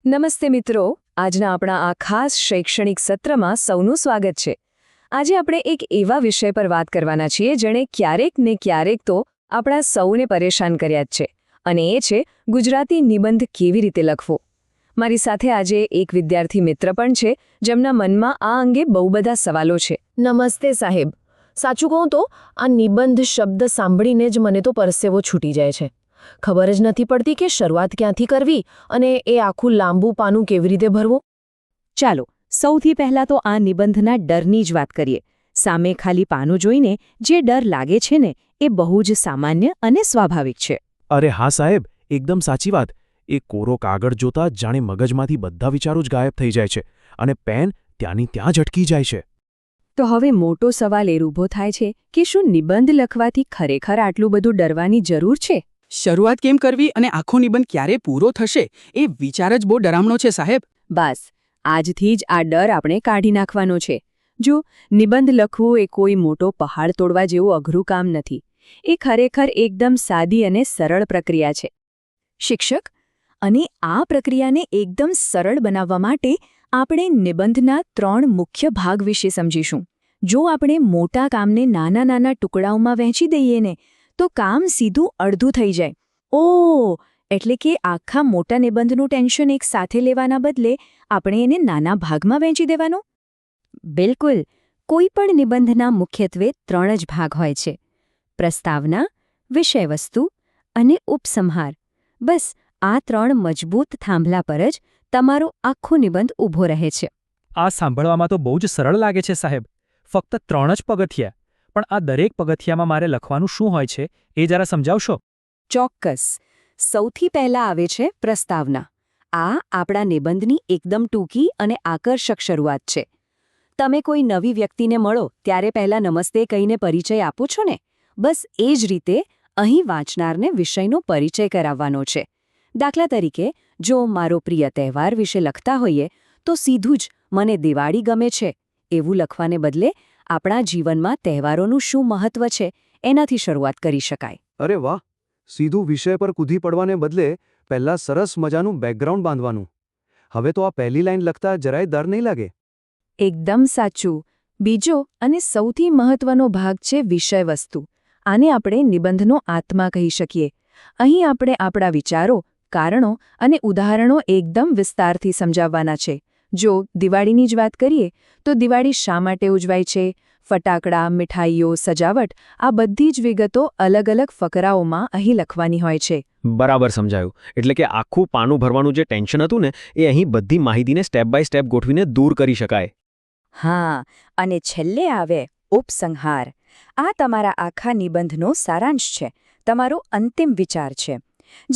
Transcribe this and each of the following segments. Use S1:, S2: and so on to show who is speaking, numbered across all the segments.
S1: નમસ્તે મિત્રો, આજના આપણા આ ખાસ શૈક્ષણિક સત્રમાં સૌનું સ્વાગત છે. આજે આપણે એક એવા વિષય પર વાત કરવાના છીએ જેણે ક્યારેક ને ક્યારેક તો આપણા સૌને પરેશાન કર્યા જ છે, અને એ છે ગુજરાતી નિબંધ કેવી રીતે લખવો. મારી સાથે આજે એક વિદ્યાર્થી મિત્ર પણ છે જેમના મનમાં આ અંગે બહુ બધા સવાલો છે.
S2: નમસ્તે સાહેબ. સાચું કહું તો આ નિબંધ શબ્દ સાંભળીને જ મને તો પરસેવો છૂટી જાય છે. ખબર જ નથી પડતી કે શરૂઆત ક્યાંથી કરવી અને એ આખું લાંબુ પાનું કેવી રીતે ભરવું.
S3: ચાલો સૌથી પહેલા તો આ નિબંધના ડરની જ વાત કરીએ. સામે ખાલી પાનું જોઈને જે ડર લાગે છે ને એ બહુ જ સામાન્ય અને સ્વાભાવિક છે.
S4: અરે હા સાહેબ, એકદમ સાચી વાત. એ કોરો કાગળ જોતા જાણે મગજમાંથી બધા વિચારો જ ગાયબ થઈ જાય છે અને પેન ત્યાંની ત્યાં જ અટકી જાય છે.
S3: તો હવે મોટો સવાલ એ ઊભો થાય છે કે શું નિબંધ લખવાથી ખરેખર આટલું બધું ડરવાની જરૂર છે?
S5: શરૂઆત કેમ કરવી અને આખો નિબંધ ક્યારે પૂરો થશે એ વિચાર જ બહુ ડરામણો છે સાહેબ.
S3: બસ આજથી જ આ ડર આપણે કાઢી નાખવાનો છે. જો નિબંધ લખવું એ કોઈ મોટો પહાડ તોડવા જેવું અઘરું કામ નથી. એ ખરેખર એકદમ સાદી અને સરળ પ્રક્રિયા છે. શિક્ષક, અને આ પ્રક્રિયાને એકદમ સરળ બનાવવા માટે આપણે નિબંધના 3 મુખ્ય ભાગ વિશે સમજીશું. જો આપણે મોટા કામને નાના નાના ટુકડાઓમાં વહેંચી દઈએ ને તો કામ સીધું અડધું થઈ જાય. એટલે કે આખા મોટા નિબંધનું ટેન્શન એક સાથે લેવાના બદલે આપણે એને નાના ભાગમાં વહેંચી દેવાનો. બિલકુલ. કોઈ પણ નિબંધના મુખ્યત્વે 3 જ ભાગ હોય છે: પ્રસ્તાવના, વિષયવસ્તુ અને ઉપસંહાર. બસ આ 3 મજબૂત થાંભલા પર જ તમારો આખો નિબંધ ઊભો રહે છે.
S6: આ સાંભળવામાં તો બહુ જ સરળ લાગે છે સાહેબ. ફક્ત 3 જ પગથિયાં. પણ આ દરેક પગથિયામાં મારે લખવાનું શું હોય છે એ જરા સમજાવશો?
S3: ચોક્કસ. સૌથી પહેલા આવે છે પ્રસ્તાવના. આ આપણા નિબંધની એકદમ ટૂંકી અને આકર્ષક શરૂઆત છે. તમે કોઈ નવી વ્યક્તિને મળો ત્યારે પહેલા નમસ્તે કહીને પરિચય આપો છો ને? બસ એ જ રીતે અહીં વાંચનારને વિષયનો પરિચય કરાવવાનો છે. દાખલા તરીકે, જો મારો પ્રિય તહેવાર વિશે લખતા હોઈએ તો સીધું જ મને દિવાળી ગમે છે એવું લખવાને બદલે આપણા જીવનમાં તહેવારોનું શું મહત્વ છે એનાથી શરૂઆત કરી શકાય.
S7: અરે વાહ! સીધું વિષય પર કૂદી પડવાને બદલે પહેલા સરસ મજાનું બેકગ્રાઉન્ડ બાંધવાનું. હવે તો આ પહેલી લાઈન લખતા જરાય ડર નહીં લાગે.
S1: એકદમ સાચું. બીજો અને સૌથી મહત્વનો ભાગ છે વિષયવસ્તુ. આને આપણે નિબંધનો આત્મા કહી શકીએ. અહીં આપણે આપણા વિચારો, કારણો અને ઉદાહરણો એકદમ વિસ્તારથી સમજાવવાના છે. જો દિવાળીની જ વાત કરીએ તો દિવાળી શા માટે ઉજવાય છે, ફટાકડા, મીઠાઈઓ, સજાવટ, આ બધી જ વિગતો અલગ અલગ ફકરાઓમાં અહીં લખવાની હોય છે.
S4: બરાબર સમજાયું. એટલે કે આખું પાનું ભરવાનું જે ટેન્શન હતું ને એ અહીં બધી માહિતીને સ્ટેપ બાય સ્ટેપ ગોઠવીને દૂર કરી શકાય.
S3: હા, અને છેલ્લે આવે ઉપસંહાર. આ તમારા આખા નિબંધનો સારાંશ છે, તમારો અંતિમ વિચાર છે.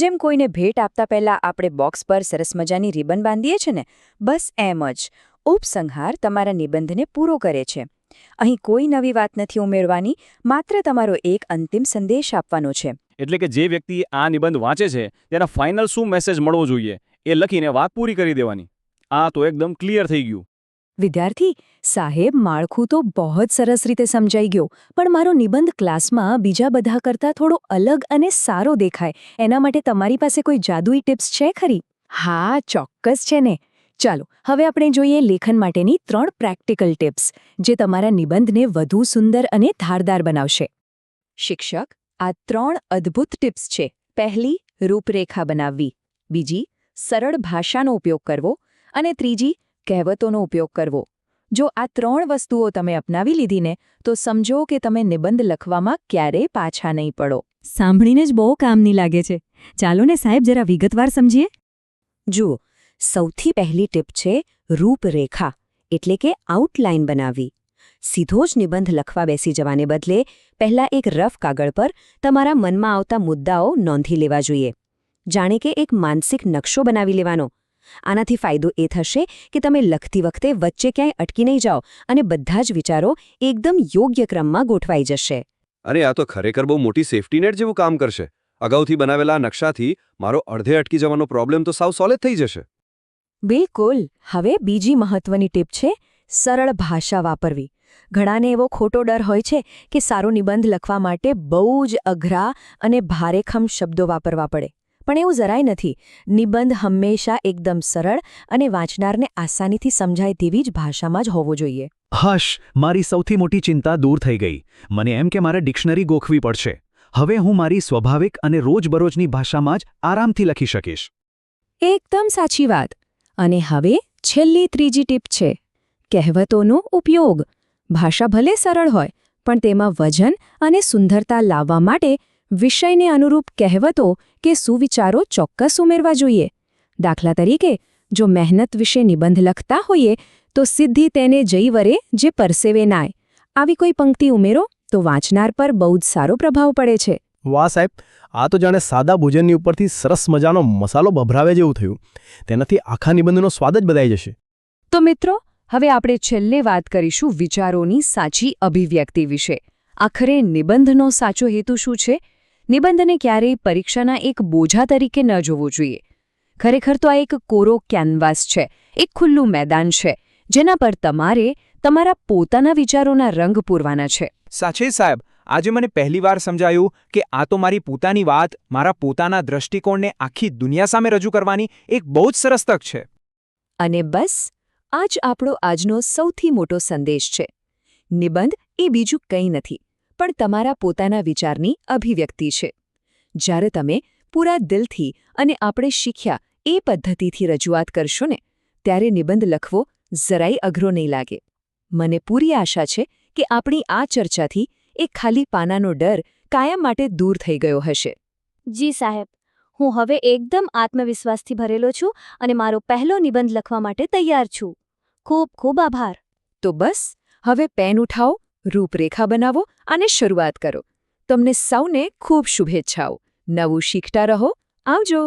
S3: જેમ કોઈને ભેટ આપતા પહેલા આપણે બોક્સ પર સરસ મજાની રિબન બાંધીએ છીએ ને, બસ એમ જ ઉપસંહાર તમારા નિબંધને પૂરો કરે છે. અહીં કોઈ નવી વાત નથી ઉમેરવાની, માત્ર તમારો એક અંતિમ સંદેશ આપવાનો છે.
S8: એટલે કે જે વ્યક્તિ આ નિબંધ વાંચે છે તેના ફાઇનલ શું મેસેજ મળવો જોઈએ એ લખીને વાત પૂરી કરી દેવાની. આ તો એકદમ ક્લિયર થઈ ગયું.
S1: વિદ્યાર્થી સાહેબ, માળખું તો બહુ જ સરસ રીતે સમજાઈ ગયો, પણ મારો નિબંધ ક્લાસમાં બીજા બધા કરતાં થોડો અલગ અને સારો દેખાય એના માટે તમારી પાસે કોઈ જાદુઈ ટિપ્સ છે ખરી? હા, ચોક્કસ છે ને. ચાલો હવે આપણે જોઈએ લેખન માટેની 3 પ્રેક્ટિકલ ટિપ્સ જે તમારા નિબંધને વધુ સુંદર અને ધારદાર બનાવશે. શિક્ષક, આ 3 અદ્ભુત ટિપ્સ છે. પહેલી, રૂપરેખા બનાવવી. બીજી, સરળ ભાષાનો ઉપયોગ કરવો. અને ત્રીજી, કહેવતોનો ઉપયોગ કરવો. જો આ 3 વસ્તુઓ તમે અપનાવી લીધી ને તો સમજો કે તમે નિબંધ લખવામાં ક્યારેય પાછા નહીં પડો.
S3: સાંભળીને જ બહુ કામની લાગે છે. ચાલો ને સાહેબ જરા વિગતવાર સમજીએ. જુઓ, સૌથી પહેલી ટીપ છે રૂપરેખા, એટલે કે આઉટલાઇન બનાવવી. સીધો જ નિબંધ લખવા બેસી જવાને બદલે પહેલા એક રફ કાગળ પર તમારા મનમાં આવતા મુદ્દાઓ નોંધી લેવા જોઈએ. જાણે કે એક માનસિક નકશો બનાવી લેવાનો. આનાથી ફાયદો એ થશે કે તમે લખતી વખતે વચ્ચે ક્યાંય અટકી નહીં જાઓ અને બધા જ વિચારો એકદમ યોગ્ય ક્રમમાં ગોઠવાઈ જશે.
S7: અરે આ તો ખરેખર બહુ મોટી સેફ્ટી નેટ જેવું કામ કરશે. અગાઉથી બનાવેલા નકશાથી મારો અડધે અટકી જવાનો પ્રોબ્લેમ તો સાવ સોલ્વ થઈ જશે.
S1: બિલકુલ. હવે બીજી મહત્વની ટીપ છે સરળ ભાષા વાપરવી. ઘણાને એવો ખોટો ડર હોય છે કે સારો નિબંધ લખવા માટે બહુ જ અઘરા અને ભારેખમ શબ્દો વાપરવા પડે. પણ એવું જરાય નથી. નિબંધ હંમેશા એકદમ સરળ અને વાંચનારને આસાનીથી સમજાય તેવી જ ભાષામાં જ હોવો જોઈએ.
S4: હશ, મારી સૌથી મોટી ચિંતા દૂર થઈ ગઈ. મને એમ કે મારે ડિક્શનરી ગોખવી પડશે. હવે હું મારી સ્વાભાવિક અને રોજબરોજની ભાષામાં જ આરામથી લખી શકીશ.
S1: એકદમ સાચી વાત. અને હવે છેલ્લી ત્રીજી ટીપ છે કહેવતોનો ઉપયોગ. ભાષા ભલે સરળ હોય પણ તેમાં વજન અને સુંદરતા લાવવા માટે વિષયને અનુરૂપ કહેવતો કે સુવિચારો ચોક્કસ ઉમેરવા જોઈએ. દાખલા તરીકે, જો મહેનત વિશે નિબંધ લખતા હોઈએ તો સિદ્ધિ તેને જઈ વરે જે પરસેવે નાય. આવી કોઈ પંક્તિ ઉમેરો તો વાંચનાર પર બહુ જ સારો પ્રભાવ પડે છે.
S9: વાહ સાહેબ, આ તો જાણે સાદા ભોજનની ઉપરથી સરસ મજાનો મસાલો ભભરાવે જેવું થયું. તેનાથી આખા નિબંધનો સ્વાદ જ બદલાઈ જશે.
S3: તો મિત્રો, હવે આપણે છેલ્લે વાત કરીશું વિચારોની સાચી અભિવ્યક્તિ વિશે. આખરે નિબંધનો સાચો હેતુ શું છે? નિબંધને ક્યારેય પરીક્ષાના એક બોજા તરીકે ન જોવો જોઈએ. ખરેખર તો આ એક કોરો કેનવાસ છે, એક ખુલ્લું મેદાન છે, જેના પર તમારે તમારા પોતાના વિચારોના રંગ પૂરવાના છે.
S10: સાચે સાહેબ, આજે મને પહેલીવાર સમજાયું કે આ તો મારી પોતાની વાત, મારા પોતાના દૃષ્ટિકોણને આખી દુનિયા સામે રજૂ કરવાની એક બહુ જ સરસ તક છે.
S1: અને બસ આ જ આપણો આજનો સૌથી મોટો સંદેશ છે. નિબંધ એ બીજું કંઈ નથી, પણ તમારા પોતાના વિચારની અભિવ્યક્તિ છે. જ્યારે તમે પૂરા દિલથી અને આપણે શીખ્યા એ પદ્ધતિથી રજૂઆત કરશો ને, ત્યારે નિબંધ લખવો જરાય અઘરો નહીં લાગે. મને પૂરી આશા છે કે આપણી આ ચર્ચાથી એ ખાલી પાનાનો ડર કાયમ માટે દૂર થઈ ગયો હશે.
S11: જી સાહેબ, હું હવે એકદમ આત્મવિશ્વાસથી ભરેલો છું અને મારો પહેલો નિબંધ લખવા માટે તૈયાર છું. ખૂબ ખૂબ આભાર.
S1: તો બસ હવે પેન ઉઠાવો, રૂપરેખા બનાવો અને શરૂઆત કરો. તમને સૌને ખૂબ શુભેચ્છાઓ. નવું શીખતા રહો. આવજો.